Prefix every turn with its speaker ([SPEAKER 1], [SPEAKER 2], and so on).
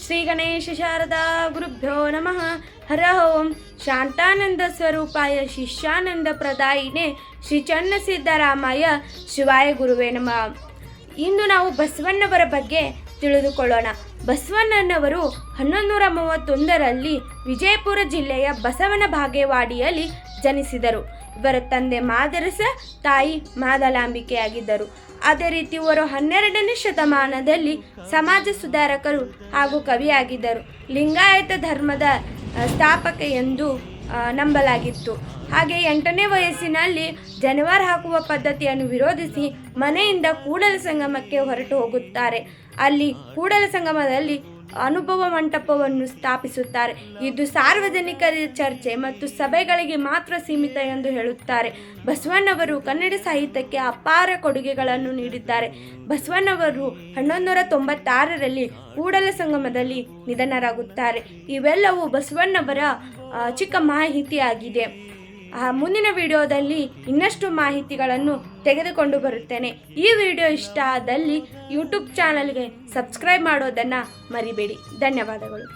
[SPEAKER 1] ಶ್ರೀ ಗಣೇಶ ಶಾರದಾ ಗುರುಭ್ಯೋ ನಮಃ. ಹರ ಓಂ. ಶಾಂತಾನಂದ ಸ್ವರೂಪಾಯ ಶಿಷ್ಯಾನಂದ ಪ್ರದಾಯಿನೇ ಶ್ರೀ ಚನ್ನಸಿದ್ದರಾಮಾಯ ಶಿವಾಯ ಗುರುವೇ ನಮಃ. ಇಂದು ನಾವು ಬಸವಣ್ಣವರ ಬಗ್ಗೆ ತಿಳಿದುಕೊಳ್ಳೋಣ. ಬಸವಣ್ಣನವರು 1131ರಲ್ಲಿ ವಿಜಯಪುರ ಜಿಲ್ಲೆಯ ಬಸವನ ಬಾಗೇವಾಡಿಯಲ್ಲಿ ಜನಿಸಿದರು. ಇವರ ತಂದೆ ಮಾದರಸ, ತಾಯಿ ಮಾದಲಾಂಬಿಕೆಯಾಗಿದ್ದರು. ಅದೇ ರೀತಿ ಇವರು 12ನೇ ಶತಮಾನದಲ್ಲಿ ಸಮಾಜ ಸುಧಾರಕರು ಹಾಗೂ ಕವಿಯಾಗಿದ್ದರು. ಲಿಂಗಾಯತ ಧರ್ಮದ ಸ್ಥಾಪಕ ಎಂದು ನಂಬಲಾಗಿತ್ತು. ಹಾಗೆ 8ನೇ ವಯಸ್ಸಿನಲ್ಲಿ ಜನವಾರ ಹಾಕುವ ಪದ್ಧತಿಯನ್ನು ವಿರೋಧಿಸಿ ಮನೆಯಿಂದ ಕೂಡಲ ಸಂಗಮಕ್ಕೆ ಹೊರಟು ಹೋಗುತ್ತಾರೆ. ಅಲ್ಲಿ ಕೂಡಲ ಸಂಗಮದಲ್ಲಿ ಅನುಭವ ಮಂಟಪವನ್ನು ಸ್ಥಾಪಿಸುತ್ತಾರೆ. ಇದು ಸಾರ್ವಜನಿಕ ಚರ್ಚೆ ಮತ್ತು ಸಭೆಗಳಿಗೆ ಮಾತ್ರ ಸೀಮಿತ ಎಂದು ಹೇಳುತ್ತಾರೆ. ಬಸವಣ್ಣವರು ಕನ್ನಡ ಸಾಹಿತ್ಯಕ್ಕೆ ಅಪಾರ ಕೊಡುಗೆಗಳನ್ನು ನೀಡಿದ್ದಾರೆ. ಬಸವಣ್ಣವರು 1196ರಲ್ಲಿ ಕೂಡಲ ಸಂಗಮದಲ್ಲಿ ನಿಧನರಾಗುತ್ತಾರೆ. ಇವೆಲ್ಲವೂ ಬಸವಣ್ಣವರ ಚಿಕ್ಕ ಮಾಹಿತಿಯಾಗಿದೆ. ಮುಂದಿನ ವಿಡಿಯೋದಲ್ಲಿ ಇನ್ನಷ್ಟು ಮಾಹಿತಿಗಳನ್ನು ತೆಗೆದುಕೊಂಡು ಬರುತ್ತೇನೆ. ಈ ವಿಡಿಯೋ ಇಷ್ಟ ಆದಲ್ಲಿ ಯೂಟ್ಯೂಬ್ ಚಾನಲ್ಗೆ ಸಬ್ಸ್ಕ್ರೈಬ್ ಮಾಡೋದನ್ನು ಮರಿಬೇಡಿ. ಧನ್ಯವಾದಗಳು.